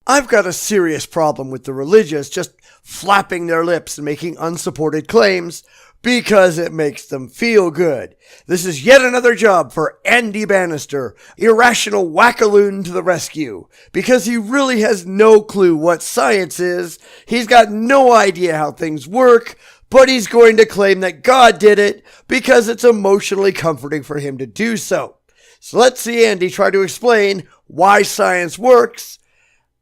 I've got a serious problem with the religious just flapping their lips and making unsupported claims because it makes them feel good. This is yet another job for Andy Bannister, irrational wackaloon to the rescue. Because he really has no clue what science is, he's got no idea how things work, but he's going to claim that God did it because it's emotionally comforting for him to do so. So let's see Andy try to explain why science works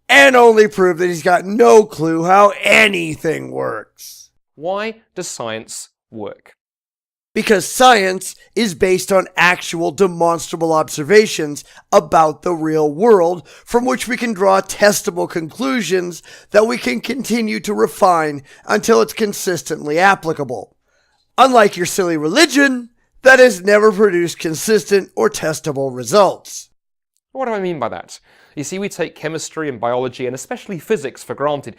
and only prove that he's got no clue how anything works. Why does science work? Because science is based on actual demonstrable observations about the real world from which we can draw testable conclusions that we can continue to refine until it's consistently applicable. Unlike your silly religion that has never produced consistent or testable results. What do I mean by that? You see, we take chemistry and biology and especially physics for granted.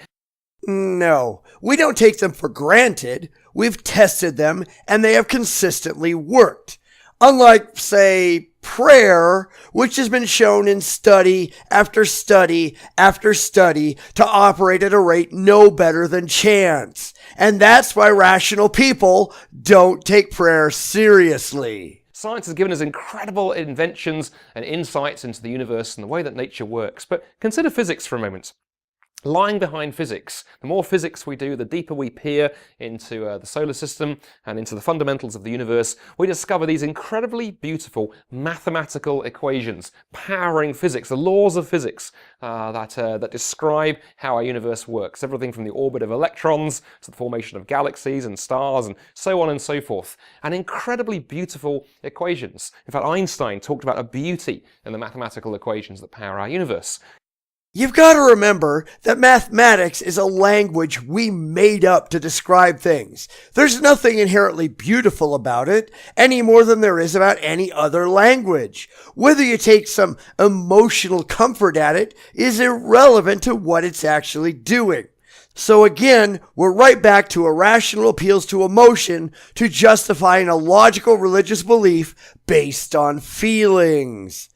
No, we don't take them for granted. We've tested them and they have consistently worked. Unlike, say, prayer, which has been shown in study after study after study to operate at a rate no better than chance. And that's why rational people don't take prayer seriously. Science has given us incredible inventions and insights into the universe and the way that nature works. But consider physics for a moment. Lying behind physics, the more physics we do, the deeper we peer into the solar system and into the fundamentals of the universe, we discover these incredibly beautiful mathematical equations powering physics, the laws of physics that describe how our universe works. Everything from the orbit of electrons to the formation of galaxies and stars and so on and so forth. And incredibly beautiful equations. In fact, Einstein talked about a beauty in the mathematical equations that power our universe. You've got to remember that mathematics is a language we made up to describe things. There's nothing inherently beautiful about it, any more than there is about any other language. Whether you take some emotional comfort at it is irrelevant to what it's actually doing. So again, we're right back to irrational appeals to emotion to justifying a logical religious belief based on feelings.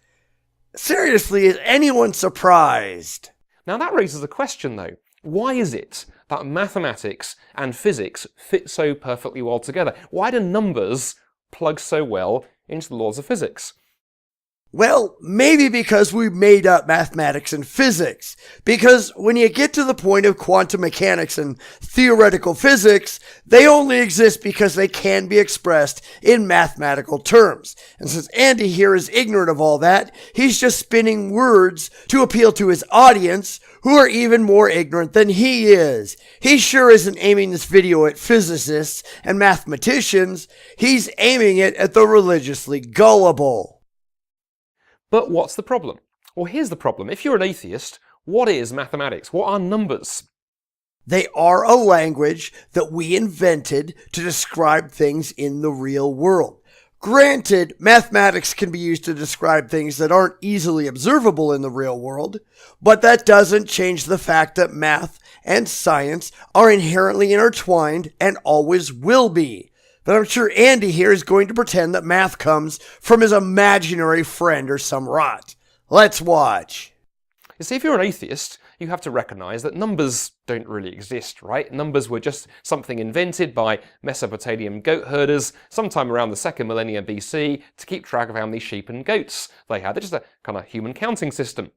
Seriously, is anyone surprised? Now that raises a question though. Why is it that mathematics and physics fit so perfectly well together? Why do numbers plug so well into the laws of physics? Well, maybe because we made up mathematics and physics. Because when you get to the point of quantum mechanics and theoretical physics, they only exist because they can be expressed in mathematical terms. And since Andy here is ignorant of all that, he's just spinning words to appeal to his audience, who are even more ignorant than he is. He sure isn't aiming this video at physicists and mathematicians. He's aiming it at the religiously gullible. But what's the problem? Well, here's the problem. If you're an atheist, what is mathematics? What are numbers? They are a language that we invented to describe things in the real world. Granted, mathematics can be used to describe things that aren't easily observable in the real world, but that doesn't change the fact that math and science are inherently intertwined and always will be. But I'm sure Andy here is going to pretend that math comes from his imaginary friend or some rot. Let's watch. You see, if you're an atheist, you have to recognize that numbers don't really exist, right? Numbers were just something invented by Mesopotamian goat herders sometime around the 2nd millennium BC to keep track of how many sheep and goats they had. They're just a kind of human counting system.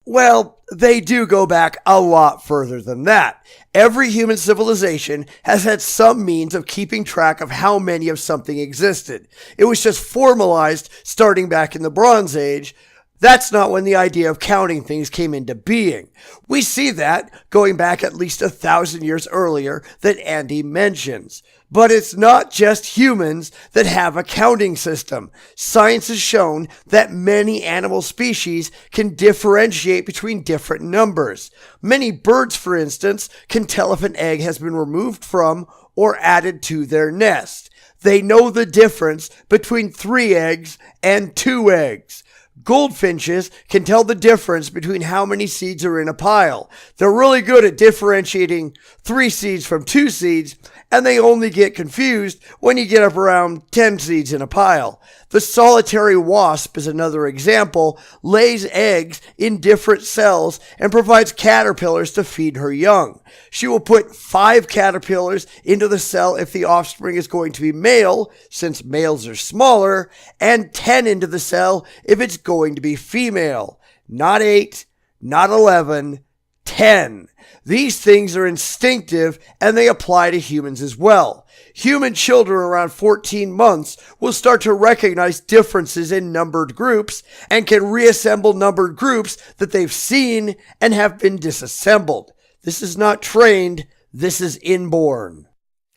Well, they do go back a lot further than that. Every human civilization has had some means of keeping track of how many of something existed. It was just formalized starting back in the Bronze Age. That's not when the idea of counting things came into being. We see that going back at least 1,000 years earlier that Andy mentions. But it's not just humans that have a counting system. Science has shown that many animal species can differentiate between different numbers. Many birds, for instance, can tell if an egg has been removed from or added to their nest. They know the difference between 3 eggs and 2 eggs. Goldfinches can tell the difference between how many seeds are in a pile. They're really good at differentiating 3 seeds from 2 seeds, and they only get confused when you get up around 10 seeds in a pile. The solitary wasp is another example, lays eggs in different cells and provides caterpillars to feed her young. She will put 5 caterpillars into the cell if the offspring is going to be male, since males are smaller, and 10 into the cell if it's going to be female. Not 8, not 11, 10. These things are instinctive and they apply to humans as well. Human children around 14 months will start to recognize differences in numbered groups and can reassemble numbered groups that they've seen and have been disassembled. This is not trained, this is inborn.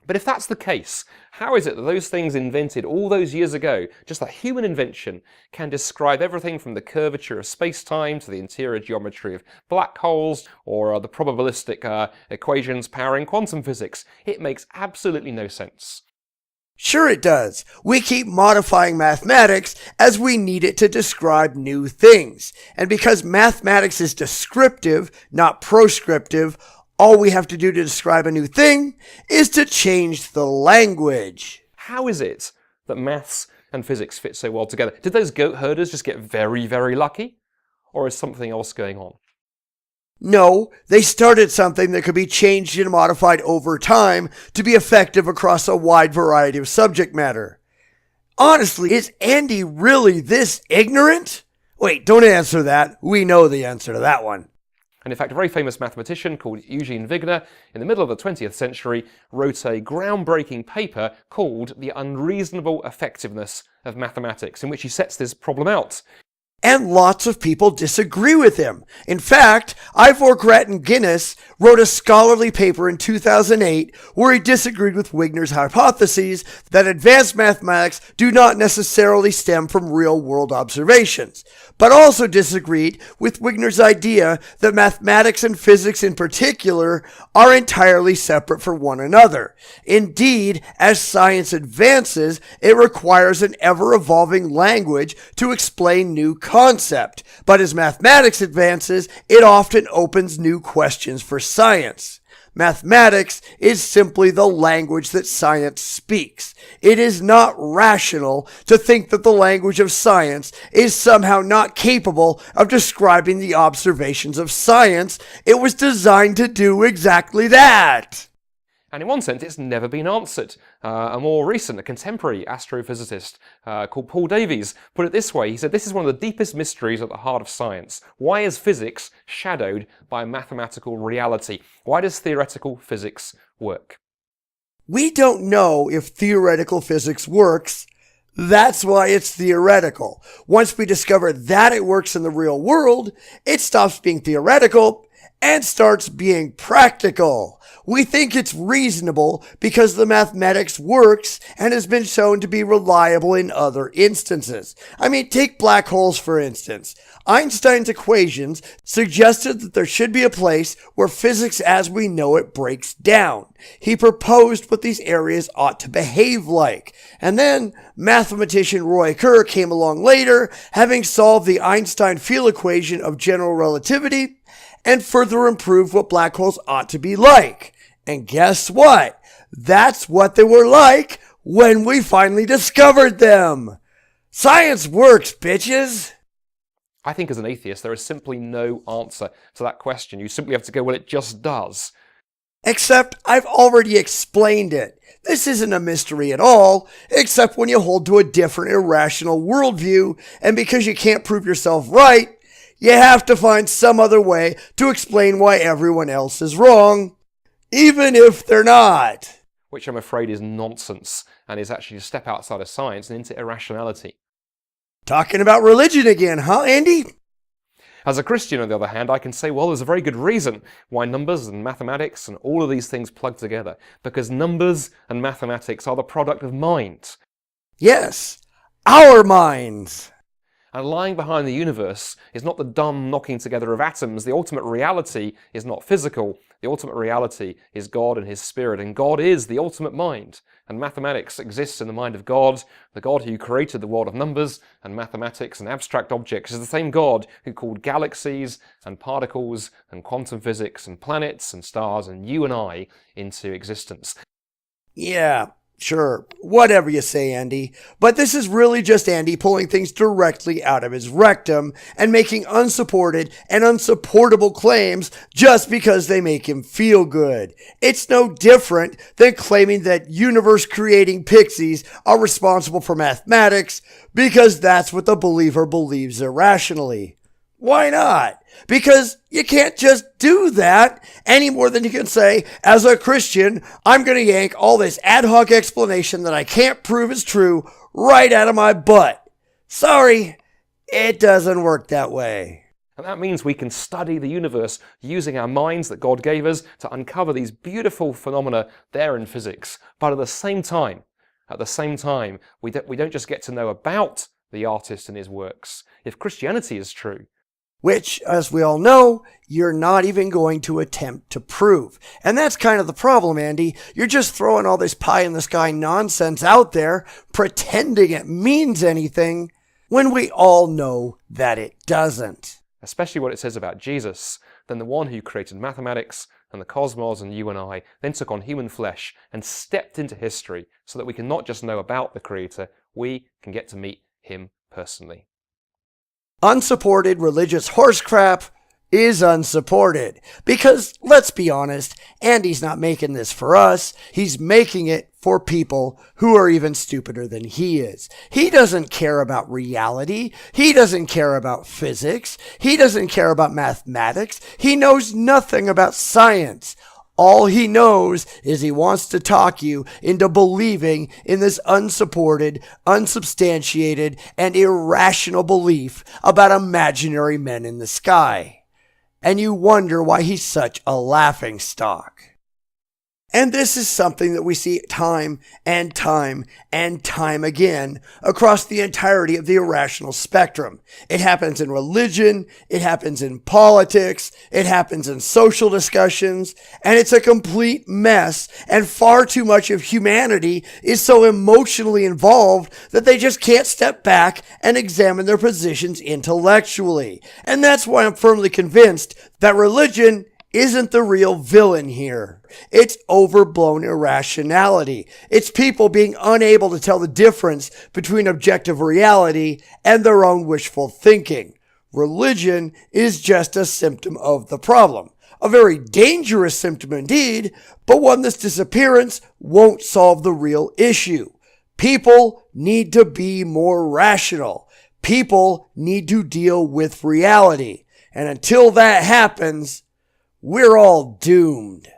But if that's the case, how is it that those things invented all those years ago, just that human invention, can describe everything from the curvature of space-time to the interior geometry of black holes or the probabilistic equations powering quantum physics? It makes absolutely no sense. Sure it does. We keep modifying mathematics as we need it to describe new things. And because mathematics is descriptive, not proscriptive, all we have to do to describe a new thing is to change the language. How is it that maths and physics fit so well together? Did those goat herders just get very, very lucky? Or is something else going on? No, they started something that could be changed and modified over time to be effective across a wide variety of subject matter. Honestly, is Andy really this ignorant? Wait, don't answer that. We know the answer to that one. And in fact, a very famous mathematician called Eugene Wigner, in the middle of the 20th century, wrote a groundbreaking paper called The Unreasonable Effectiveness of Mathematics, in which he sets this problem out. And lots of people disagree with him. In fact, Ivor Grattan Guinness wrote a scholarly paper in 2008 where he disagreed with Wigner's hypotheses that advanced mathematics do not necessarily stem from real-world observations, but also disagreed with Wigner's idea that mathematics and physics in particular are entirely separate from one another. Indeed, as science advances, it requires an ever-evolving language to explain new concept, but as mathematics advances, it often opens new questions for science. Mathematics is simply the language that science speaks. It is not rational to think that the language of science is somehow not capable of describing the observations of science. It was designed to do exactly that. And in one sense, it's never been answered. A more recent, a contemporary astrophysicist called Paul Davies put it this way. He said, "This is one of the deepest mysteries at the heart of science. Why is physics shadowed by mathematical reality? Why does theoretical physics work?" We don't know if theoretical physics works. That's why it's theoretical. Once we discover that it works in the real world, it stops being theoretical and starts being practical. We think it's reasonable because the mathematics works and has been shown to be reliable in other instances. I mean, take black holes for instance. Einstein's equations suggested that there should be a place where physics as we know it breaks down. He proposed what these areas ought to behave like. And then mathematician Roy Kerr came along later, having solved the Einstein field equation of general relativity, and further improved what black holes ought to be like. And guess what? That's what they were like when we finally discovered them. Science works, bitches. I think as an atheist, there is simply no answer to that question. You simply have to go, well, it just does. Except I've already explained it. This isn't a mystery at all, except when you hold to a different irrational worldview, and because you can't prove yourself right, you have to find some other way to explain why everyone else is wrong, even if they're not. Which I'm afraid is nonsense, and is actually a step outside of science and into irrationality. Talking about religion again, huh, Andy? As a Christian, on the other hand, I can say, well, there's a very good reason why numbers and mathematics and all of these things plug together. Because numbers and mathematics are the product of mind. Yes, our minds. And lying behind the universe is not the dumb knocking together of atoms. The ultimate reality is not physical. The ultimate reality is God and his spirit, and God is the ultimate mind. And mathematics exists in the mind of God. The God who created the world of numbers and mathematics and abstract objects is the same God who called galaxies and particles and quantum physics and planets and stars and you and I into existence. Yeah, sure, whatever you say, Andy. But this is really just Andy pulling things directly out of his rectum and making unsupported and unsupportable claims just because they make him feel good. It's no different than claiming that universe-creating pixies are responsible for mathematics because that's what the believer believes irrationally. Why not? Because you can't just do that any more than you can say, as a Christian, I'm going to yank all this ad hoc explanation that I can't prove is true right out of my butt. Sorry, it doesn't work that way. And that means we can study the universe using our minds that God gave us to uncover these beautiful phenomena there in physics. But at the same time, we don't just get to know about the artist and his works. If Christianity is true, which, as we all know, you're not even going to attempt to prove. And that's kind of the problem, Andy. You're just throwing all this pie-in-the-sky nonsense out there, pretending it means anything, when we all know that it doesn't. Especially what it says about Jesus, then the one who created mathematics and the cosmos and you and I, then took on human flesh and stepped into history so that we can not just know about the Creator, we can get to meet him personally. Unsupported religious horse crap is unsupported. Because, let's be honest, Andy's not making this for us. He's making it for people who are even stupider than he is. He doesn't care about reality. He doesn't care about physics. He doesn't care about mathematics. He knows nothing about science. All he knows is he wants to talk you into believing in this unsupported, unsubstantiated, and irrational belief about imaginary men in the sky. And you wonder why he's such a laughingstock. And this is something that we see time and time and time again across the entirety of the irrational spectrum. It happens in religion, it happens in politics, it happens in social discussions, and it's a complete mess, and far too much of humanity is so emotionally involved that they just can't step back and examine their positions intellectually. And that's why I'm firmly convinced that religion isn't the real villain here. It's overblown irrationality. It's people being unable to tell the difference between objective reality and their own wishful thinking. Religion is just a symptom of the problem. A very dangerous symptom indeed, but one that's disappearance won't solve the real issue. People need to be more rational. People need to deal with reality. And until that happens, we're all doomed.